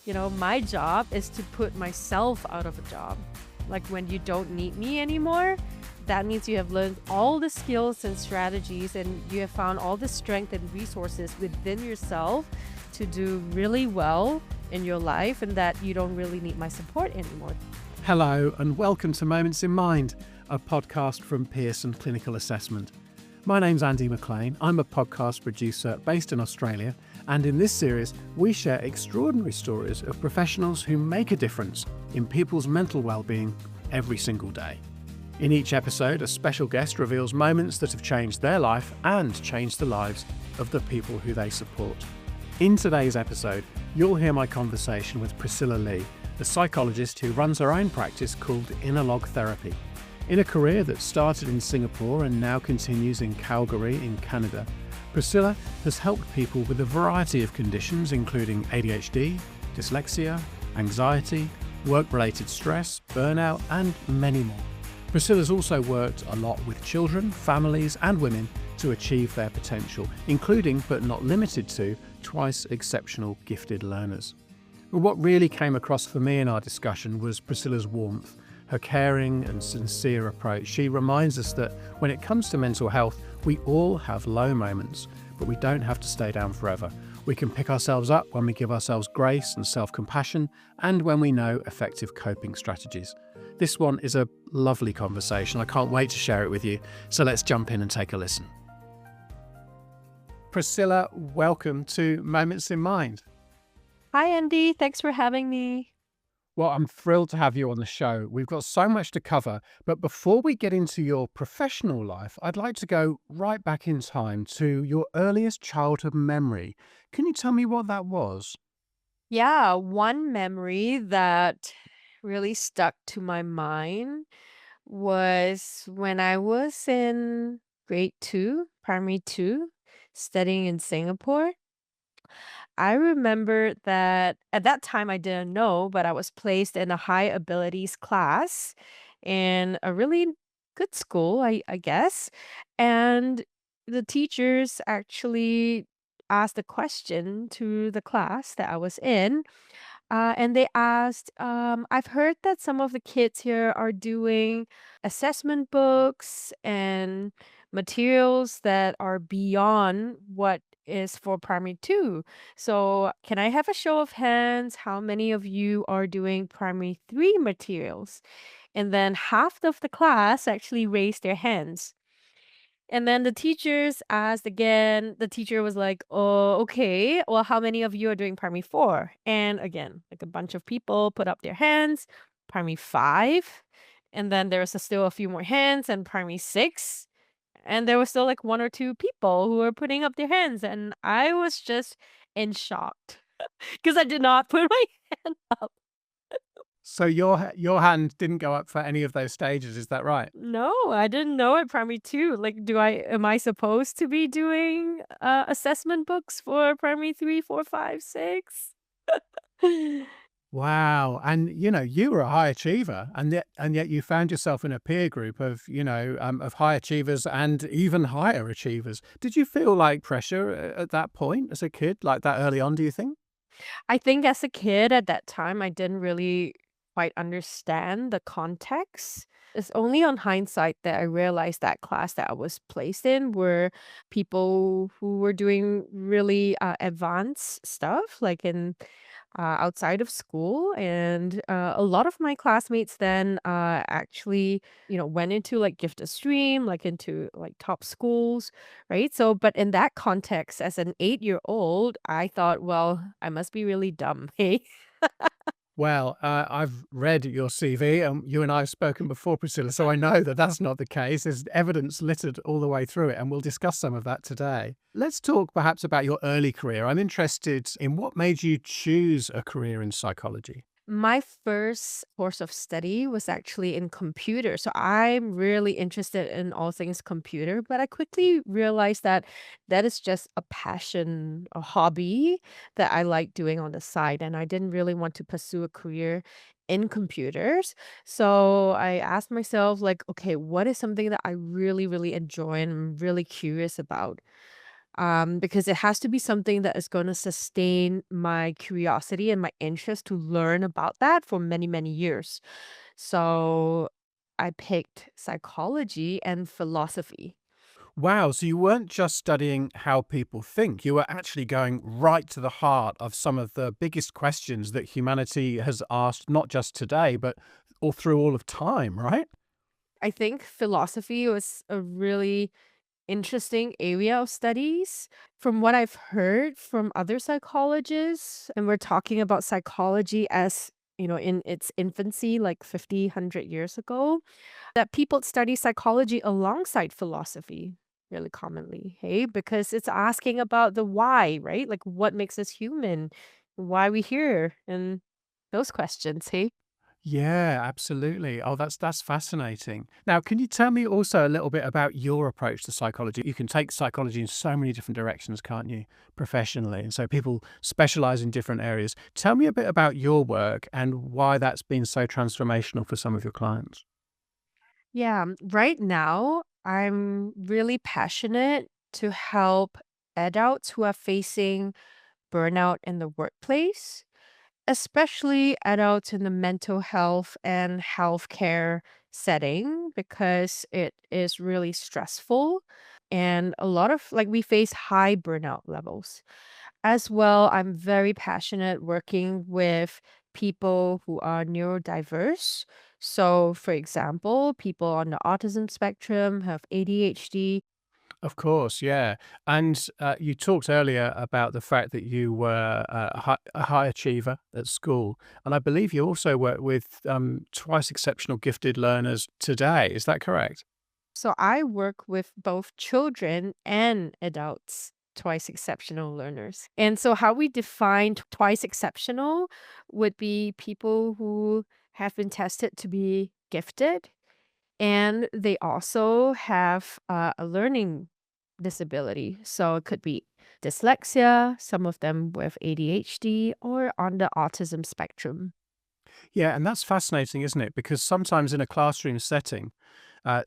My job is to put myself out of a job. Like when you don't need me anymore, that means you have learned all the skills and strategies and you have found all the strength and resources within yourself to do really well in your life and that you don't really need my support anymore. Hello and welcome to Moments in Mind, a podcast from Pearson Clinical Assessment. My name's Andy McLean. I'm a podcast producer based in Australia, and in this series we share extraordinary stories of professionals who make a difference in people's mental well-being every single day. In each episode, a special guest reveals moments that have changed their life and changed the lives of the people who they support. In today's episode, you'll hear my conversation with Priscilla Lee, a psychologist who runs her own practice called Innerlogue Therapy. In a career that started in Singapore and now continues in Calgary in Canada, Priscilla has helped people with a variety of conditions including ADHD, dyslexia, anxiety, work-related stress, burnout and many more. Priscilla's also worked a lot with children, families and women to achieve their potential, including but not limited to twice exceptional gifted learners. But what really came across for me in our discussion was Priscilla's warmth, her caring and sincere approach. She reminds us that when it comes to mental health, we all have low moments, but we don't have to stay down forever. We can pick ourselves up when we give ourselves grace and self-compassion and when we know effective coping strategies. This one is a lovely conversation. I can't wait to share it with you. So let's jump in and take a listen. Priscilla, welcome to Moments in Mind. Hi, Andy. Thanks for having me. Well, I'm thrilled to have you on the show. We've got so much to cover, but before we get into your professional life, I'd like to go right back in time to your earliest childhood memory. Can you tell me what that was? Yeah, one memory that really stuck to my mind was when I was in grade two, primary two, studying in Singapore. I remember that at that time I didn't know, but I was placed in a high abilities class in a really good school, I guess. And the teachers actually asked a question to the class that I was in. And they asked, I've heard that some of the kids here are doing assessment books and materials that are beyond what is for primary two. So, can I have a show of hands? How many of you are doing primary three materials? And then half of the class actually raised their hands. And then the teachers asked again. The teacher was like, "Oh, okay. Well, how many of you are doing primary four?" And again, like a bunch of people put up their hands. Primary five. And then there was still a few more hands and primary six. And there was still like one or two people who were putting up their hands. And I was just in shock because I did not put my hand up. So your hand didn't go up for any of those stages, is that right? No, I didn't know at primary two. Like, am I supposed to be doing assessment books for primary three, four, five, six? Wow. And you were a high achiever, and yet you found yourself in a peer group of, of high achievers and even higher achievers. Did you feel like pressure at that point as a kid, like that early on, do you think? I think as a kid at that time, I didn't really quite understand the context. It's only on hindsight that I realized that class that I was placed in were people who were doing really advanced stuff, like in outside of school. And a lot of my classmates then actually, went into like gifted stream, like into like top schools, right? So, but in that context, as an 8-year-old, I thought, well, I must be really dumb, hey? Well, I've read your CV, and you and I have spoken before, Priscilla, so I know that that's not the case. There's evidence littered all the way through it, and we'll discuss some of that today. Let's talk perhaps about your early career. I'm interested in what made you choose a career in psychology. My first course of study was actually in computer. So I'm really interested in all things computer, but I quickly realized that that is just a passion, a hobby that I like doing on the side. And I didn't really want to pursue a career in computers. So I asked myself, like, okay, what is something that I really, really enjoy and I'm really curious about? because it has to be something that is going to sustain my curiosity and my interest to learn about that for many, many years. So I picked psychology and philosophy. Wow, so you weren't just studying how people think, you were actually going right to the heart of some of the biggest questions that humanity has asked, not just today, but all through all of time, right? I think philosophy was a really interesting area of studies. From what I've heard from other psychologists, and we're talking about psychology as, in its infancy, like 50, 100 years ago, that people study psychology alongside philosophy really commonly, hey? Because it's asking about the why, right? Like what makes us human, why we here, and those questions, hey? Yeah, absolutely. Oh, that's fascinating. Now, can you tell me also a little bit about your approach to psychology? You can take psychology in so many different directions, can't you, professionally? And so people specialize in different areas. Tell me a bit about your work and why that's been so transformational for some of your clients. Yeah, right now, I'm really passionate to help adults who are facing burnout in the workplace, especially adults in the mental health and healthcare setting, because it is really stressful. And a lot of, like, we face high burnout levels. As well, I'm very passionate working with people who are neurodiverse. So, for example, people on the autism spectrum have ADHD. Of course, yeah. And you talked earlier about the fact that you were a high achiever at school. And I believe you also work with twice exceptional gifted learners today. Is that correct? So, I work with both children and adults, twice exceptional learners. And so, how we define twice exceptional would be people who have been tested to be gifted. And they also have a learning disability. So it could be dyslexia, some of them with ADHD, or on the autism spectrum. Yeah, and that's fascinating, isn't it? Because sometimes in a classroom setting,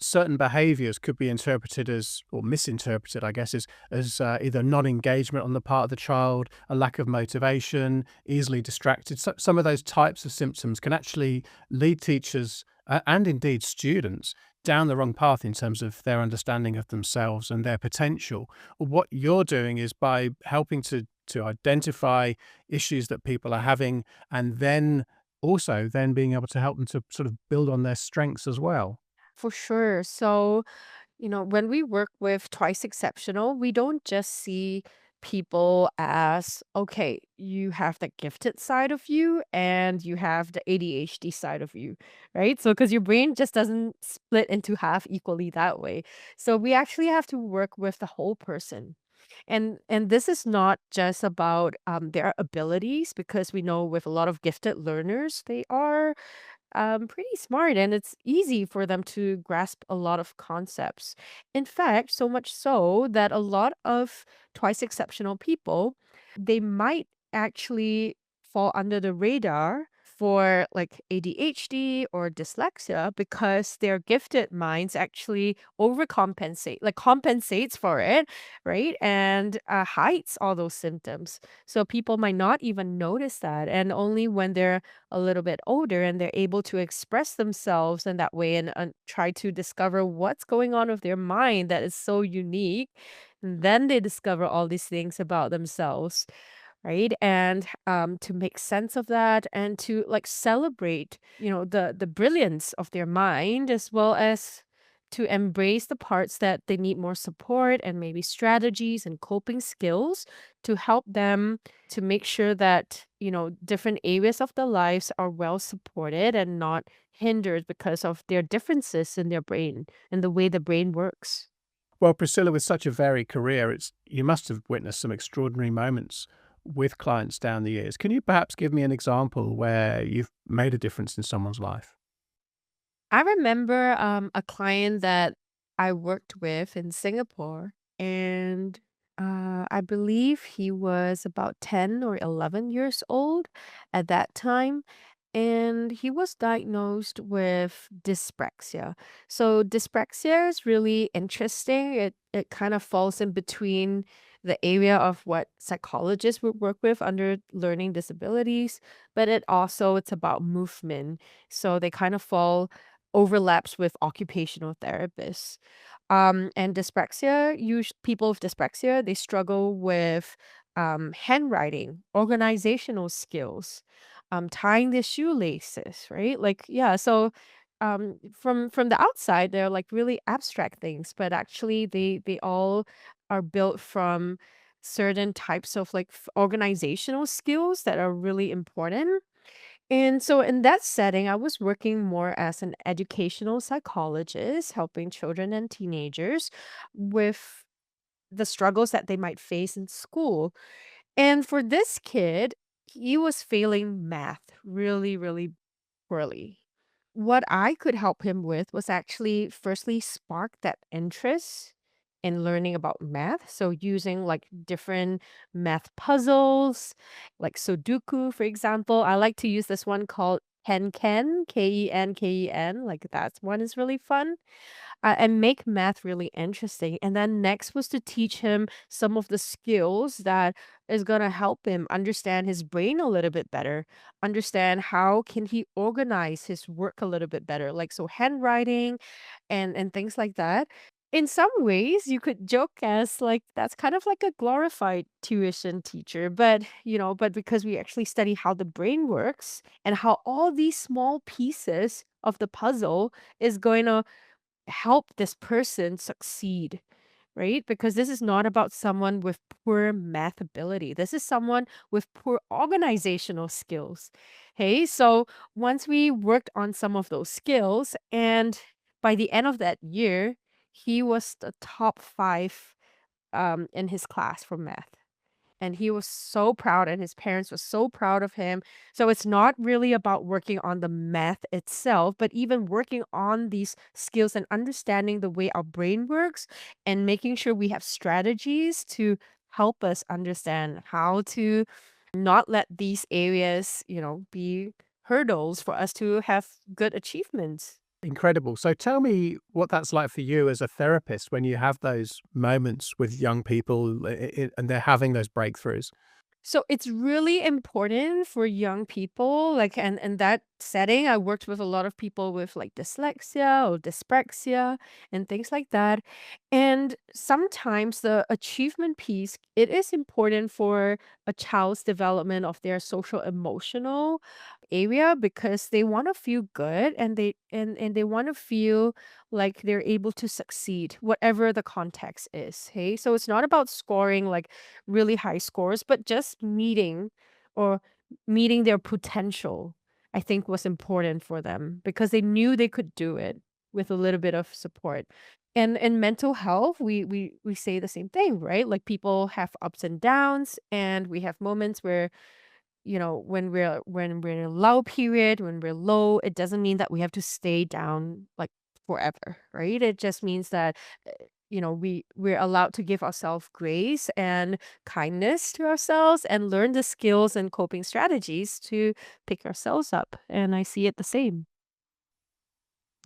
certain behaviors could be interpreted as, or misinterpreted, I guess, as either non-engagement on the part of the child, a lack of motivation, easily distracted. Some of those types of symptoms can actually lead teachers and indeed students down the wrong path in terms of their understanding of themselves and their potential. What you're doing is by helping to identify issues that people are having, and then also then being able to help them to sort of build on their strengths as well. For sure. So, when we work with twice exceptional, we don't just see people as, okay, you have the gifted side of you and you have the ADHD side of you, right? So, because your brain just doesn't split into half equally that way. So, we actually have to work with the whole person. And this is not just about their abilities, because we know with a lot of gifted learners, they are pretty smart, and it's easy for them to grasp a lot of concepts. In fact, so much so that a lot of twice exceptional people, they might actually fall under the radar for like ADHD or dyslexia, because their gifted minds actually overcompensate, like compensates for it, right? And hides all those symptoms. So people might not even notice that. And only when they're a little bit older and they're able to express themselves in that way, and try to discover what's going on with their mind that is so unique, then they discover all these things about themselves, right? And to make sense of that and to like celebrate, the brilliance of their mind, as well as to embrace the parts that they need more support and maybe strategies and coping skills to help them to make sure that, different areas of their lives are well supported and not hindered because of their differences in their brain and the way the brain works. Well, Priscilla, with such a varied career, you must have witnessed some extraordinary moments with clients down the years. Can you perhaps give me an example where you've made a difference in someone's life? I remember a client that I worked with in Singapore, and I believe he was about 10 or 11 years old at that time. And he was diagnosed with dyspraxia. So dyspraxia is really interesting. It kind of falls in between the area of what psychologists would work with under learning disabilities, but it's about movement. So they kind of fall overlaps with occupational therapists. And dyspraxia, people with dyspraxia, they struggle with handwriting, organizational skills, tying their shoelaces, right? Like, yeah, so from the outside, they're like really abstract things, but actually they all are built from certain types of like organizational skills that are really important. And so in that setting, I was working more as an educational psychologist, helping children and teenagers with the struggles that they might face in school. And for this kid, he was failing math really, really poorly. What I could help him with was actually firstly spark that interest in learning about math. So using like different math puzzles, like Sudoku, for example. I like to use this one called Ken, Kenken. Like that one is really fun, and make math really interesting. And then next was to teach him some of the skills that is going to help him understand his brain a little bit better, understand how can he organize his work a little bit better, like so handwriting and things like that. In some ways, you could joke as like that's kind of like a glorified tuition teacher, but but because we actually study how the brain works and how all these small pieces of the puzzle is going to help this person succeed, right? Because this is not about someone with poor math ability. This is someone with poor organizational skills. Hey, so once we worked on some of those skills, and by the end of that year, he was the top five in his class for math. And he was so proud, and his parents were so proud of him. So it's not really about working on the math itself, but even working on these skills and understanding the way our brain works and making sure we have strategies to help us understand how to not let these areas, be hurdles for us to have good achievements. Incredible. So tell me what that's like for you as a therapist when you have those moments with young people and they're having those breakthroughs. So it's really important for young people, like, and in that setting, I worked with a lot of people with like dyslexia or dyspraxia and things like that. And sometimes the achievement piece, it is important for a child's development of their social emotional area because they want to feel good and they want to feel like they're able to succeed, whatever the context is. Hey, so it's not about scoring like really high scores, but just or meeting their potential, I think was important for them because they knew they could do it with a little bit of support. And in mental health, we say the same thing, right? Like people have ups and downs, and we have moments where when we're in a low period, when we're low, it doesn't mean that we have to stay down like forever, right? It just means that we're allowed to give ourselves grace and kindness to ourselves and learn the skills and coping strategies to pick ourselves up. And I see it the same.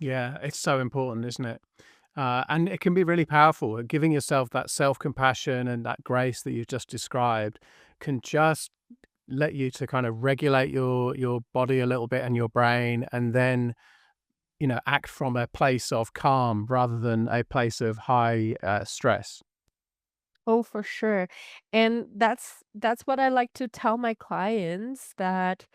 Yeah, it's so important, isn't it? And it can be really powerful. Giving yourself that self compassion and that grace that you've just described can just let you to kind of regulate your body a little bit and your brain, and then act from a place of calm rather than a place of high stress. Oh, for sure. And that's what I like to tell my clients that,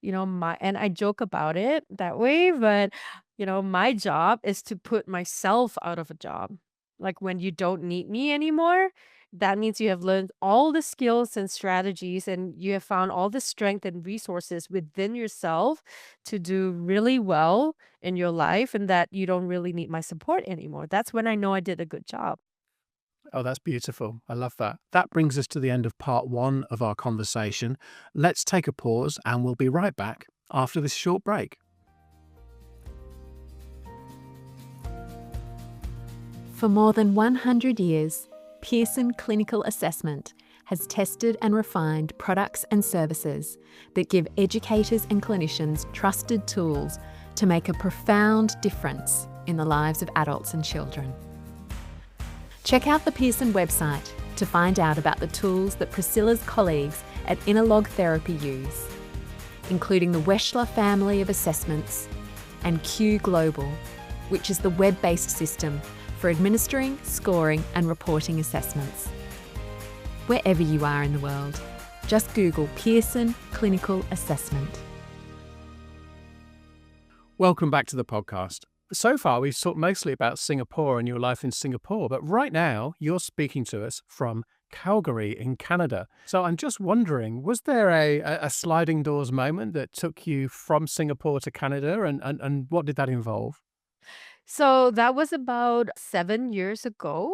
my and I joke about it that way, but my job is to put myself out of a job. Like when you don't need me anymore, that means you have learned all the skills and strategies and you have found all the strength and resources within yourself to do really well in your life and that you don't really need my support anymore. That's when I know I did a good job. Oh, that's beautiful. I love that. That brings us to the end of part one of our conversation. Let's take a pause and we'll be right back after this short break. For more than 100 years, Pearson Clinical Assessment has tested and refined products and services that give educators and clinicians trusted tools to make a profound difference in the lives of adults and children. Check out the Pearson website to find out about the tools that Priscilla's colleagues at Innerlogue Therapy use, including the Weschler family of assessments and Q Global, which is the web-based system for administering, scoring and reporting assessments. Wherever you are in the world, just Google Pearson Clinical Assessment. Welcome back to the podcast. So far, we've talked mostly about Singapore and your life in Singapore, but right now you're speaking to us from Calgary in Canada. So I'm just wondering, was there a sliding doors moment that took you from Singapore to Canada, and what did that involve? So that was about 7 years ago.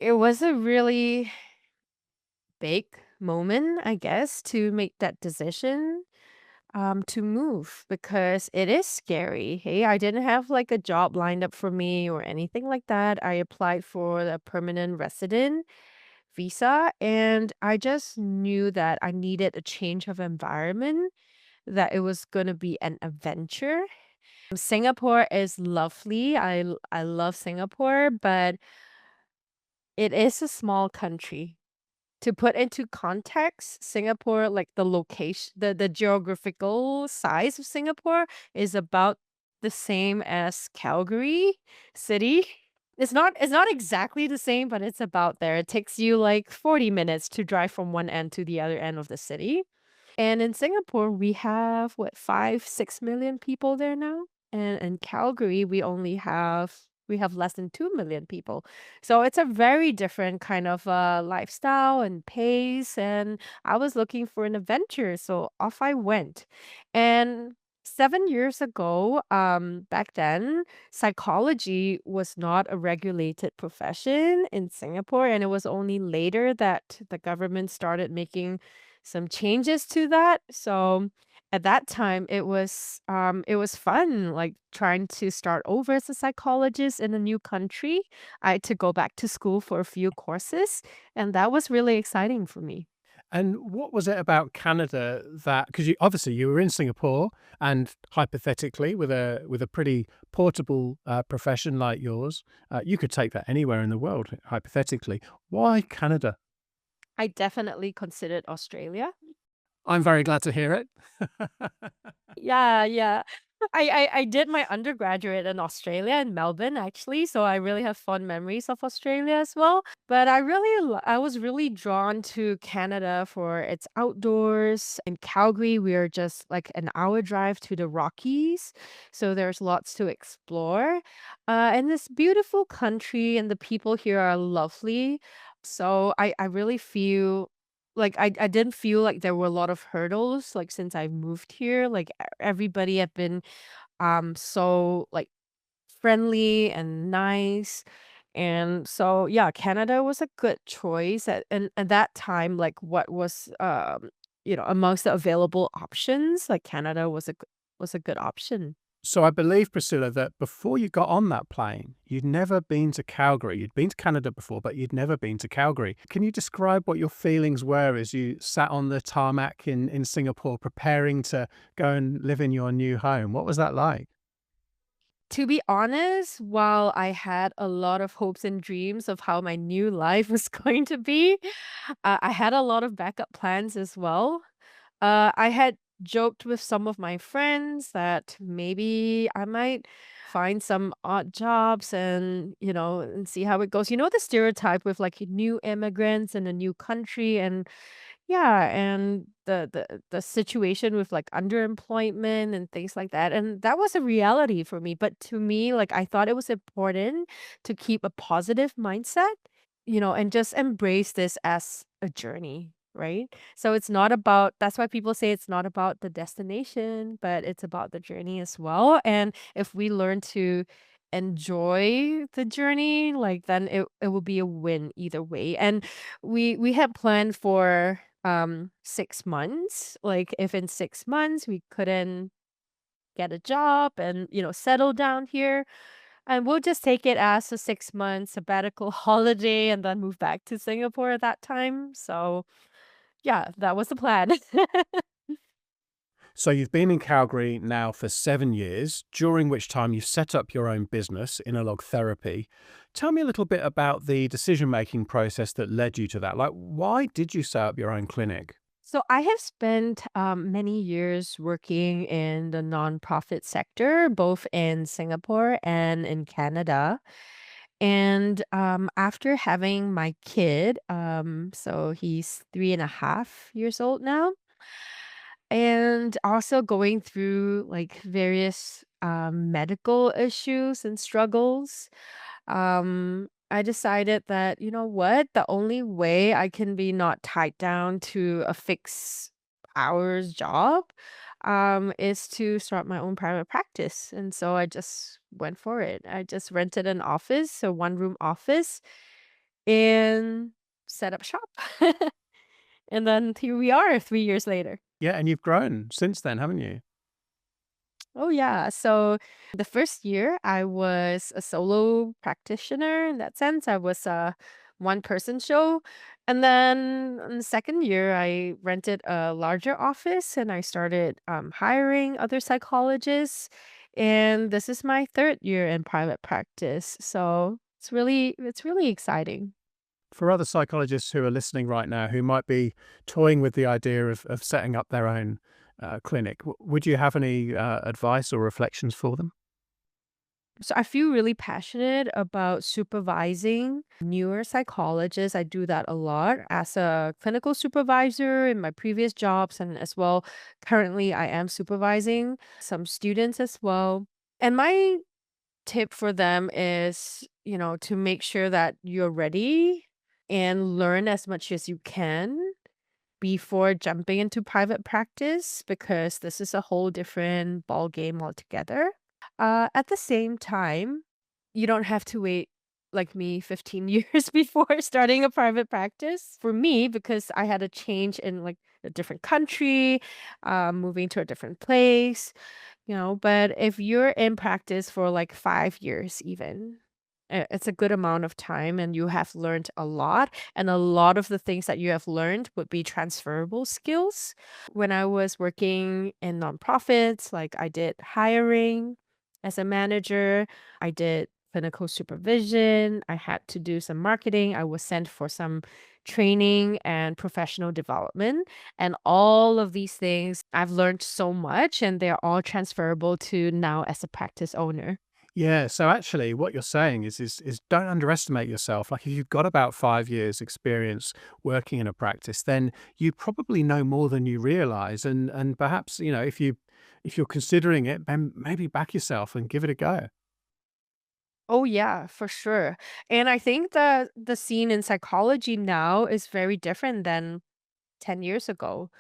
It was a really big moment, I guess, to make that decision to move because it is scary. Hey, I didn't have like a job lined up for me or anything like that. I applied for the permanent resident visa and I just knew that I needed a change of environment, that it was going to be an adventure. Singapore is lovely. I love Singapore, but it is a small country. To put into context, Singapore, like the location, the geographical size of Singapore is about the same as Calgary city. It's not exactly the same, but it's about there. It takes you like 40 minutes to drive from one end to the other end of the city. And in Singapore, we have what, 5, 6 million people there now. And in Calgary, we have less than 2 million people. So it's a very different kind of lifestyle and pace. And I was looking for an adventure, so off I went. And 7 years ago, back then, psychology was not a regulated profession in Singapore, and it was only later that the government started making some changes to that. So at that time it was fun, like trying to start over as a psychologist in a new country. I had to go back to school for a few courses, and that was really exciting for me. And what was it about Canada that, because you obviously you were in Singapore, and hypothetically, with a pretty portable profession like yours, you could take that anywhere in the world. Hypothetically, why Canada? I definitely considered Australia. I'm very glad to hear it. Yeah, yeah. I did my undergraduate in Australia, in Melbourne, actually, so I really have fond memories of Australia as well. But I was really drawn to Canada for its outdoors. In Calgary, we are just like an hour drive to the Rockies, so there's lots to explore. And this beautiful country and the people here are lovely. So I really feel like I didn't feel like there were a lot of hurdles, like, since I moved here, like, everybody have been, so, like, friendly and nice, and so, yeah, Canada was a good choice at that time, like, what was, amongst the available options, like, Canada was a good option. So I believe, Priscilla, that before you got on that plane, you'd never been to Calgary. You'd been to Canada before, but you'd never been to Calgary. Can you describe what your feelings were as you sat on the tarmac in Singapore preparing to go and live in your new home? What was that like? To be honest, while I had a lot of hopes and dreams of how my new life was going to be, I had a lot of backup plans as well. I had joked with some of my friends that maybe I might find some odd jobs and see how it goes. You know, the stereotype with like new immigrants in a new country and yeah, and the situation with like underemployment and things like that. And that was a reality for me. But to me, like I thought it was important to keep a positive mindset, and just embrace this as a journey, right? So it's not about, that's why people say it's not about the destination, but it's about the journey as well. And if we learn to enjoy the journey, like then it will be a win either way. And we had planned for 6 months. Like if in 6 months we couldn't get a job and settle down here, and we'll just take it as a 6 month sabbatical holiday and then move back to Singapore at that time. So, yeah, that was the plan. So you've been in Calgary now for 7 years, during which time you've set up your own business, Innerlogue Therapy. Tell me a little bit about the decision-making process that led you to that. Like, why did you set up your own clinic? So I have spent many years working in the nonprofit sector, both in Singapore and in Canada. And after having my kid, so he's 3.5 years old now, and also going through like various medical issues and struggles, I decided that, you know what, the only way I can be not tied down to a fixed hours job is to start my own private practice. And so I just went for it. I just rented an office, a one-room office, and set up shop. And then here we are 3 years later. Yeah, and you've grown since then, haven't you? Oh, yeah. So the first year, I was a solo practitioner. In that sense, I was a one-person show. And then in the second year, I rented a larger office and I started hiring other psychologists. And this is my third year in private practice. So it's really exciting. For other psychologists who are listening right now who might be toying with the idea of setting up their own clinic, would you have any advice or reflections for them? So I feel really passionate about supervising newer psychologists. I do that a lot as a clinical supervisor in my previous jobs, and as well, currently I am supervising some students as well. And my tip for them is, to make sure that you're ready and learn as much as you can before jumping into private practice, because this is a whole different ball game altogether. At the same time, you don't have to wait like me 15 years before starting a private practice. For me, because I had a change in like a different country, moving to a different place, but if you're in practice for like 5 years, even, it's a good amount of time and you have learned a lot. And a lot of the things that you have learned would be transferable skills. When I was working in nonprofits, like I did hiring as a manager, I did clinical supervision, I had to do some marketing, I was sent for some training and professional development. And all of these things, I've learned so much and they're all transferable to now as a practice owner. Yeah, so actually what you're saying is don't underestimate yourself. Like if you've got about 5 years experience working in a practice, then you probably know more than you realize. And perhaps, if you're considering it, then maybe back yourself and give it a go. Oh yeah, for sure. And I think that the scene in psychology now is very different than 10 years ago.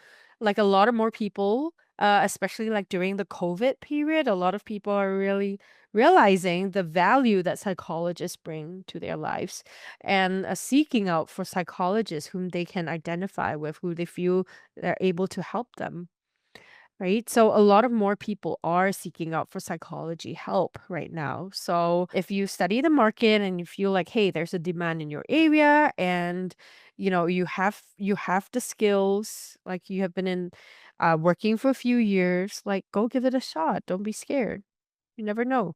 Like a lot of more people, especially like during the COVID period, a lot of people are really realizing the value that psychologists bring to their lives and seeking out for psychologists whom they can identify with, who they feel they're able to help them. Right. So a lot of more people are seeking out for psychology help right now. So if you study the market and you feel like, hey, there's a demand in your area and you have the skills, like you have been in working for a few years, like go give it a shot. Don't be scared. You never know.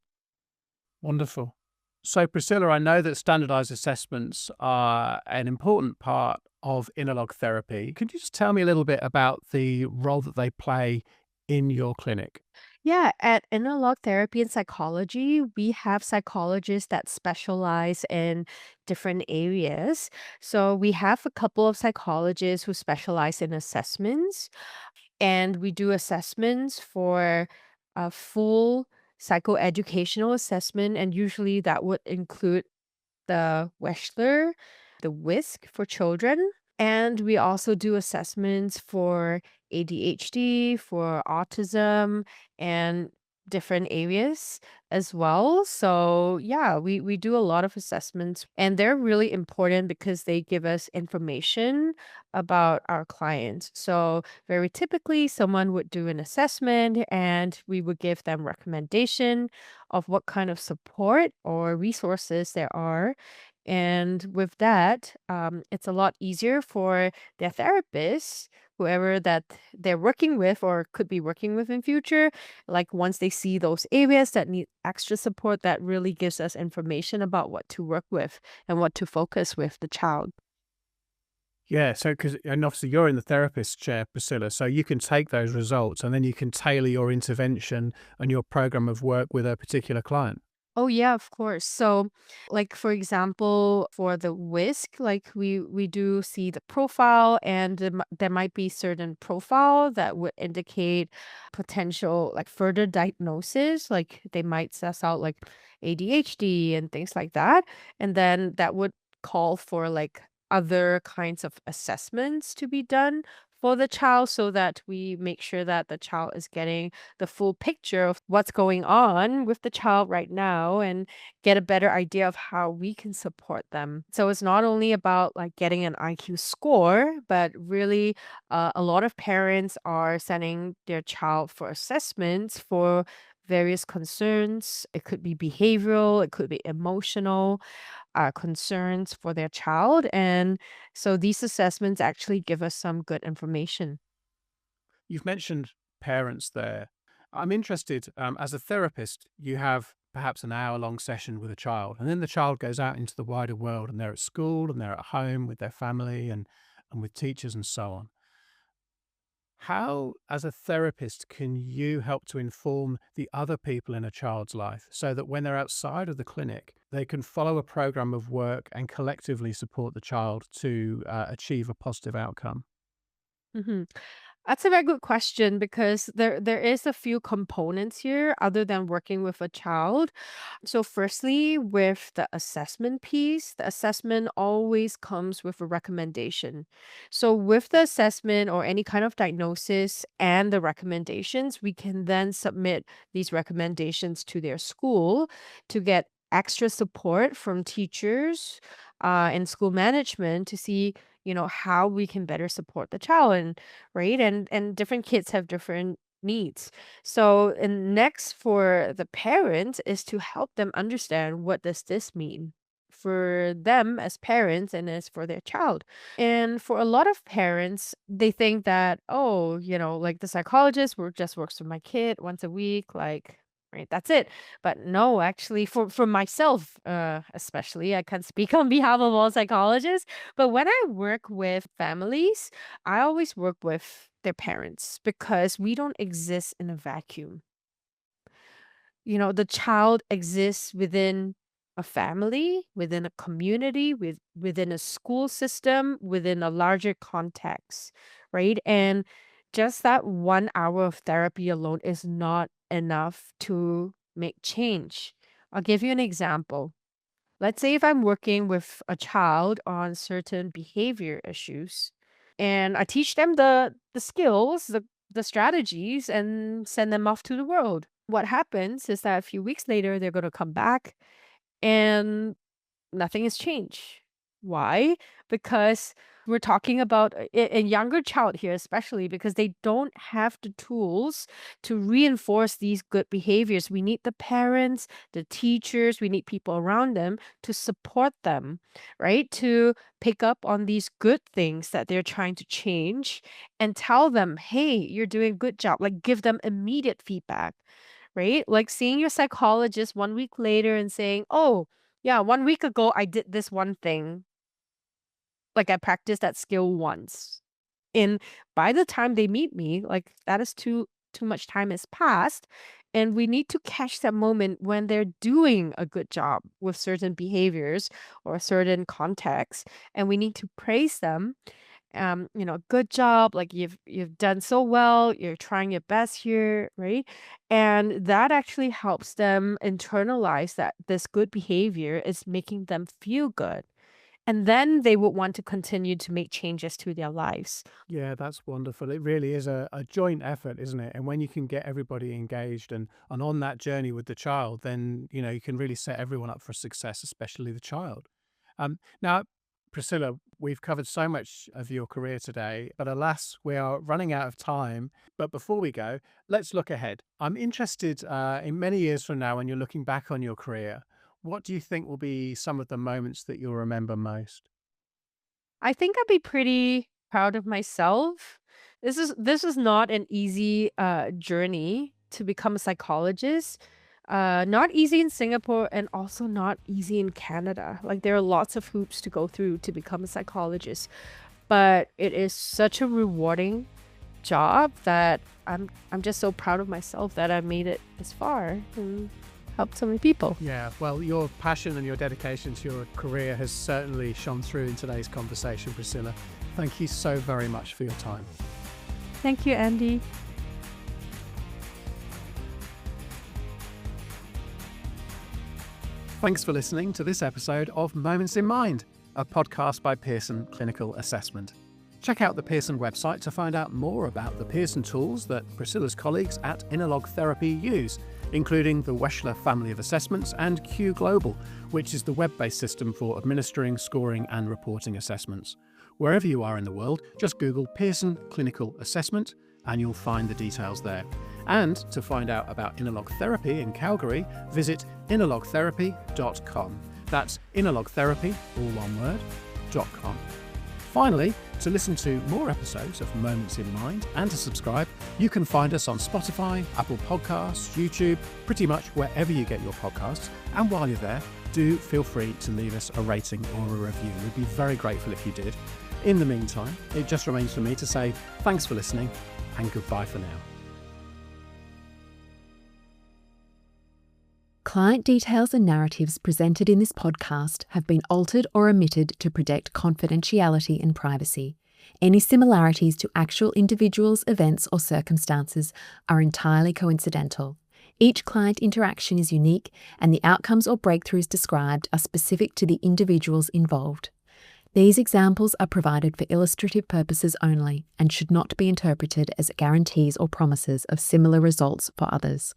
Wonderful. So, Priscilla, I know that standardized assessments are an important part of interlog therapy. Could you just tell me a little bit about the role that they play in your clinic? Yeah, at Innerlogue Therapy and Psychology, we have psychologists that specialize in different areas. So we have a couple of psychologists who specialize in assessments, and we do assessments for a full psychoeducational assessment, and usually that would include the Wechsler, the WISC for children. And we also do assessments for ADHD, for autism, and different areas as well. So, yeah, we do a lot of assessments, and they're really important because they give us information about our clients. So, very typically, someone would do an assessment and we would give them recommendation of what kind of support or resources there are. And with that, it's a lot easier for their therapists whoever that they're working with or could be working with in future. Like once they see those areas that need extra support, that really gives us information about what to work with and what to focus with the child. Yeah, so and obviously you're in the therapist chair, Priscilla, so you can take those results and then you can tailor your intervention and your program of work with a particular client. Oh yeah, of course. So, like for example, for the whisk, like we do see the profile, and there might be certain profile that would indicate potential like further diagnosis. Like they might suss out like ADHD and things like that, and then that would call for like other kinds of assessments to be done for the child so that we make sure that the child is getting the full picture of what's going on with the child right now and get a better idea of how we can support them. So it's not only about like getting an IQ score, but really a lot of parents are sending their child for assessments for various concerns. It could be behavioral, it could be emotional concerns for their child. And so these assessments actually give us some good information. You've mentioned parents there. I'm interested, as a therapist, you have perhaps an hour-long session with a child, and then the child goes out into the wider world and they're at school and they're at home with their family and with teachers and so on. How, as a therapist, can you help to inform the other people in a child's life so that when they're outside of the clinic, they can follow a program of work and collectively support the child to achieve a positive outcome? Mhm. That's a very good question because there is a few components here other than working with a child. So firstly, with the assessment piece, the assessment always comes with a recommendation. So with the assessment or any kind of diagnosis and the recommendations, we can then submit these recommendations to their school to get extra support from teachers and school management to see how we can better support the child, and right, and different kids have different needs. So, and next for the parents is to help them understand what does this mean for them as parents and as for their child. And for a lot of parents, they think that, oh, like the psychologist just works with my kid once a week, like right, that's it. But no, actually for myself, especially, I can't speak on behalf of all psychologists, but when I work with families, I always work with their parents because we don't exist in a vacuum. The child exists within a family, within a community, within a school system, within a larger context, right? And just that 1 hour of therapy alone is not enough to make change. I'll give you an example. Let's say if I'm working with a child on certain behavior issues and I teach them the skills, the strategies and send them off to the world. What happens is that a few weeks later they're going to come back and nothing has changed. Why? Because we're talking about a younger child here, especially because they don't have the tools to reinforce these good behaviors. We need the parents, the teachers, we need people around them to support them, right? To pick up on these good things that they're trying to change and tell them, hey, you're doing a good job. Like give them immediate feedback, right? Like seeing your psychologist 1 week later and saying, oh, yeah, 1 week ago, I did this one thing. Like, I practiced that skill once. And by the time they meet me, like, that is too much time has passed, and we need to catch that moment when they're doing a good job with certain behaviors or certain contexts, and we need to praise them. Good job, like, you've done so well, you're trying your best here, right? And that actually helps them internalize that this good behavior is making them feel good. And then they would want to continue to make changes to their lives. Yeah, that's wonderful. It really is a joint effort, isn't it? And when you can get everybody engaged and on that journey with the child, then you can really set everyone up for success, especially the child. Now, Priscilla, we've covered so much of your career today, but alas, we are running out of time. But before we go, let's look ahead. I'm interested in many years from now, when you're looking back on your career, what do you think will be some of the moments that you'll remember most? I think I'd be pretty proud of myself This is not an easy journey to become a psychologist. Not easy in Singapore and also not easy in Canada. Like there are lots of hoops to go through to become a psychologist, but it is such a rewarding job that I'm just so proud of myself that I made it this far and helped so many people. Yeah, well, your passion and your dedication to your career has certainly shone through in today's conversation, Priscilla. Thank you so very much for your time. Thank you, Andy. Thanks for listening to this episode of Moments in Mind, a podcast by Pearson Clinical Assessment. Check out the Pearson website to find out more about the Pearson tools that Priscilla's colleagues at Innerlogue Therapy use, including the Weschler family of assessments and Q Global, which is the web-based system for administering, scoring and reporting assessments. Wherever you are in the world, just Google Pearson Clinical Assessment and you'll find the details there. And to find out about Innerlogue Therapy in Calgary, visit innerlogtherapy.com. That's Innerlogue Therapy, all one word, .com. Finally, to listen to more episodes of Moments in Mind and to subscribe, you can find us on Spotify, Apple Podcasts, YouTube, pretty much wherever you get your podcasts. And while you're there, do feel free to leave us a rating or a review. We'd be very grateful if you did. In the meantime, it just remains for me to say thanks for listening and goodbye for now. Client details and narratives presented in this podcast have been altered or omitted to protect confidentiality and privacy. Any similarities to actual individuals, events, or circumstances are entirely coincidental. Each client interaction is unique, and the outcomes or breakthroughs described are specific to the individuals involved. These examples are provided for illustrative purposes only and should not be interpreted as guarantees or promises of similar results for others.